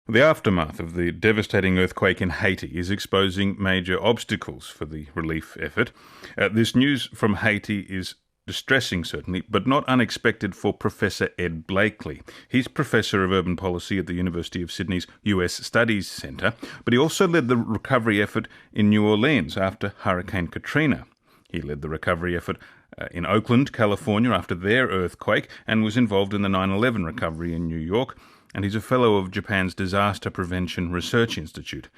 The aftermath of the devastating earthquake in Haiti is exposing major obstacles for the relief effort. This news from Haiti is distressing, certainly, but not unexpected for Professor Ed Blakely. He's Professor of Urban Policy at the University of Sydney's US Studies Centre, but he also led the recovery effort in New Orleans after Hurricane Katrina. He led the recovery effort in Oakland, California, after their earthquake, and was involved in the 9/11 recovery in New York. And he's a fellow of Japan's Disaster Prevention Research Institute.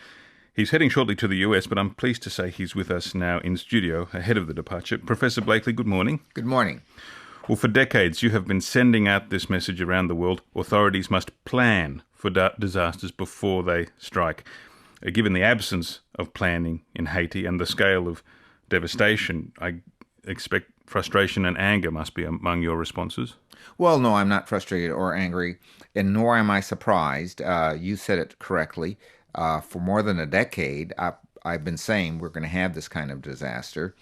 He's heading shortly to the US, but I'm pleased to say he's with us now in studio ahead of the departure. Professor Blakely, good morning. Good morning. Well, for decades, you have been sending out this message around the world. Authorities must plan for disasters before they strike. Given the absence of planning in Haiti and the scale of devastation, I expect frustration and anger must be among your responses. Well, no, I'm not frustrated or angry, and nor am I surprised. You said it correctly. For more than a decade, I've been saying we're going to have this kind of disaster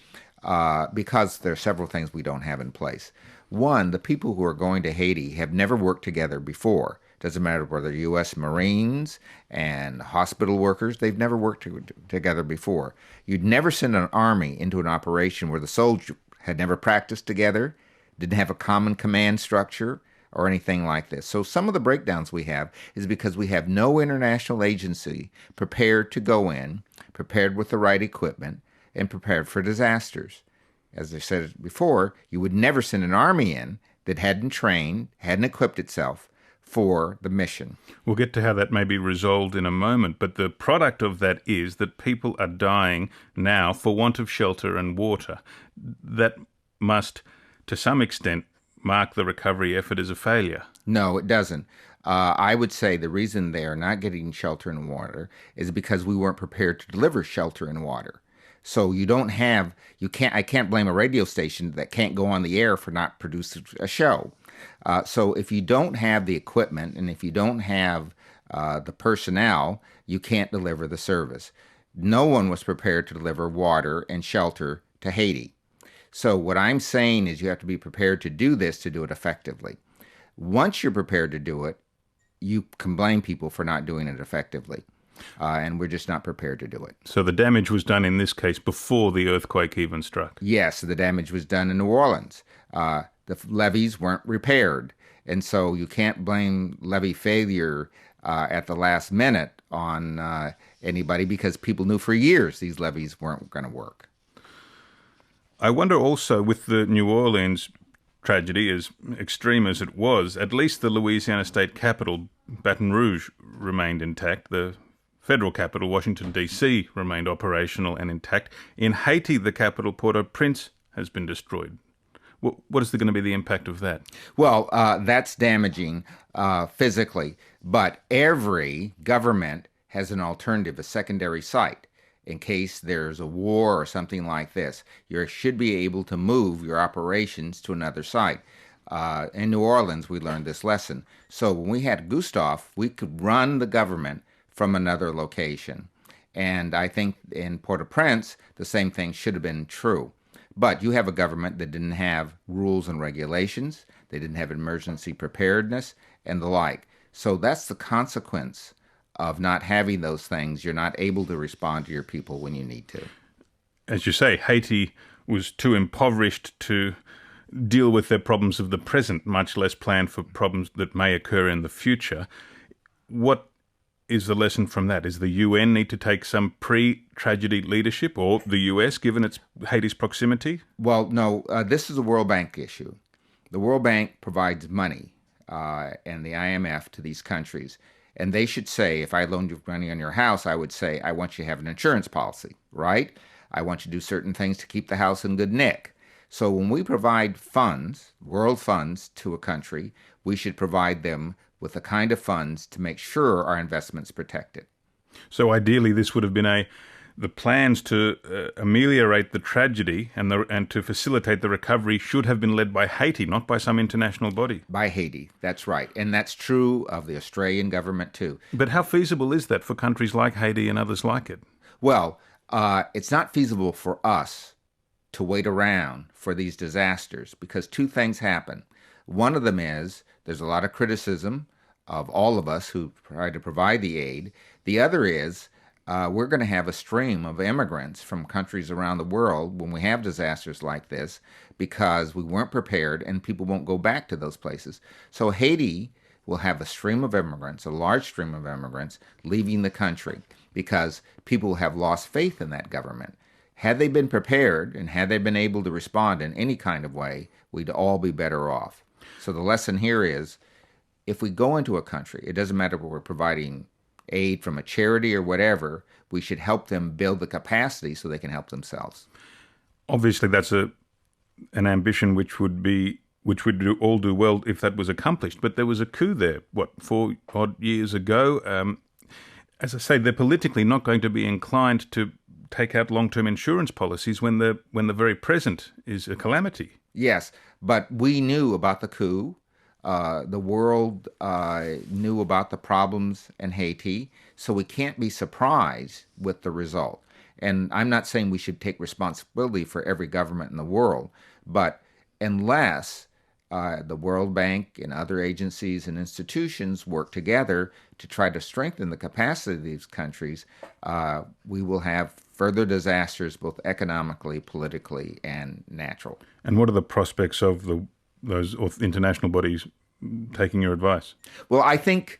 because there are several things we don't have in place. One, the people who are going to Haiti have never worked together before. Doesn't matter whether U.S. Marines and hospital workers, they've never worked together before. You'd never send an army into an operation where the soldiers had never practiced together, didn't have a common command structure, or anything like this. So some of the breakdowns we have is because we have no international agency prepared to go in, prepared with the right equipment, and prepared for disasters. As I said before, you would never send an army in that hadn't trained, hadn't equipped itself for the mission. We'll get to how that may be resolved in a moment, but the product of that is that people are dying now for want of shelter and water. That must, to some extent, mark the recovery effort as a failure. No, it doesn't. I would say the reason they are not getting shelter and water is because we weren't prepared to deliver shelter and water. So I can't blame a radio station that can't go on the air for not producing a show. So if you don't have the equipment and if you don't have the personnel, you can't deliver the service. No one was prepared to deliver water and shelter to Haiti. So what I'm saying is you have to be prepared to do this to do it effectively. Once you're prepared to do it, you can blame people for not doing it effectively. And we're just not prepared to do it. So the damage was done in this case before the earthquake even struck? Yes, the damage was done in New Orleans. The levees weren't repaired. And so you can't blame levee failure at the last minute on anybody because people knew for years these levees weren't going to work. I wonder also, with the New Orleans tragedy, as extreme as it was, at least the Louisiana state capital, Baton Rouge, remained intact. The federal capital, Washington, D.C., remained operational and intact. In Haiti, the capital, Port-au-Prince, has been destroyed. What is going to be the impact of that? Well, that's damaging physically, but every government has an alternative, a secondary site. In case there's a war or something like this, you should be able to move your operations to another site. In New Orleans, we learned this lesson. So when we had Gustav, we could run the government from another location. And I think in Port-au-Prince, the same thing should have been true. But you have a government that didn't have rules and regulations, they didn't have emergency preparedness, and the like. So that's the consequence of not having those things. You're not able to respond to your people when you need to. As you say, Haiti was too impoverished to deal with their problems of the present, much less plan for problems that may occur in the future. What is the lesson from that? Is the UN need to take some pre-tragedy leadership, or the US, given Haiti's proximity? Well, no, this is a World Bank issue. The World Bank provides money and the IMF to these countries. And they should say, if I loaned you money on your house, I would say, I want you to have an insurance policy, right? I want you to do certain things to keep the house in good nick. So when we provide funds, world funds, to a country, we should provide them with the kind of funds to make sure our investment's protected. So ideally, this would have been the plans to ameliorate the tragedy and to facilitate the recovery should have been led by Haiti, not by some international body. By Haiti, that's right. And that's true of the Australian government, too. But how feasible is that for countries like Haiti and others like it? Well, it's not feasible for us to wait around for these disasters because two things happen. One of them is there's a lot of criticism of all of us who try to provide the aid. The other is we're going to have a stream of immigrants from countries around the world when we have disasters like this because we weren't prepared and people won't go back to those places. So Haiti will have a stream of immigrants, a large stream of immigrants leaving the country because people have lost faith in that government. Had they been prepared and had they been able to respond in any kind of way, we'd all be better off. So the lesson here is if we go into a country, it doesn't matter if we're providing aid from a charity or whatever, we should help them build the capacity so they can help themselves. Obviously, that's an ambition which would all do well if that was accomplished. But there was a coup there, 4 odd years ago. As I say, they're politically not going to be inclined to take out long-term insurance policies when the very present is a calamity. Yes, but we knew about the coup. The world knew about the problems in Haiti, so we can't be surprised with the result. And I'm not saying we should take responsibility for every government in the world, but unless the World Bank and other agencies and institutions work together to try to strengthen the capacity of these countries, we will have further disasters, both economically, politically, and natural. And what are the prospects of those international bodies taking your advice? Well, I think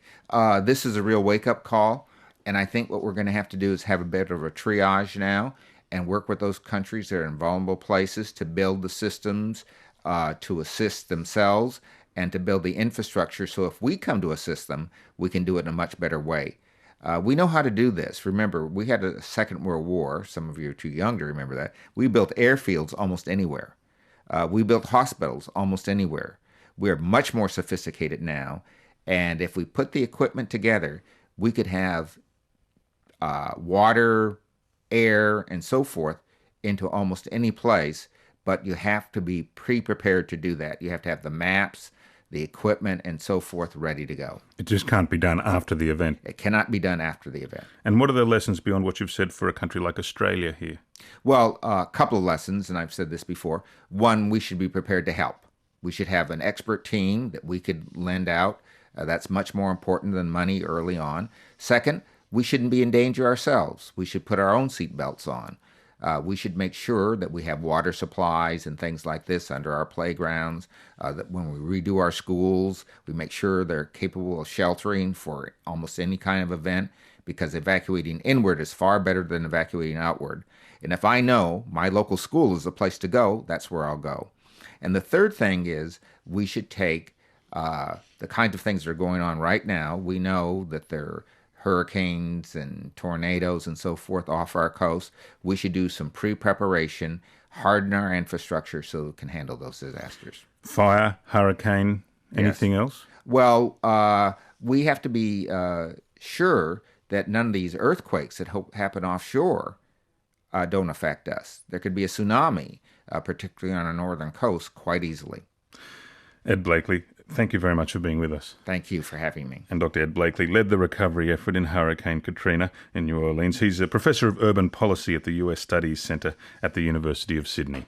this is a real wake-up call, and I think what we're going to have to do is have a bit of a triage now and work with those countries that are in vulnerable places to build the systems to assist themselves and to build the infrastructure so if we come to assist them, we can do it in a much better way. We know how to do this. Remember, we had a Second World War. Some of you are too young to remember that. We built airfields almost anywhere. We built hospitals almost anywhere. We're much more sophisticated now. And if we put the equipment together, we could have water, air, and so forth into almost any place. But you have to be pre-prepared to do that. You have to have the maps, the equipment, and so forth ready to go. It just can't be done after the event. It cannot be done after the event. And what are the lessons beyond what you've said for a country like Australia here? Well, a couple of lessons, and I've said this before. One, we should be prepared to help. We should have an expert team that we could lend out. That's much more important than money early on. Second, we shouldn't be in danger ourselves. We should put our own seatbelts on. We should make sure that we have water supplies and things like this under our playgrounds, that when we redo our schools, we make sure they're capable of sheltering for almost any kind of event, because evacuating inward is far better than evacuating outward. And if I know my local school is the place to go, that's where I'll go. And the third thing is we should take the kinds of things that are going on right now. We know that there are hurricanes and tornadoes and so forth off our coast. We should do some pre-preparation, harden our infrastructure so we can handle those disasters. Fire, hurricane, anything else? Well, we have to be sure that none of these earthquakes that happen offshore don't affect us. There could be a tsunami, particularly on our northern coast, quite easily. Ed Blakely, thank you very much for being with us. Thank you for having me. And Dr. Ed Blakely led the recovery effort in Hurricane Katrina in New Orleans. He's a professor of urban policy at the U.S. Studies Centre at the University of Sydney.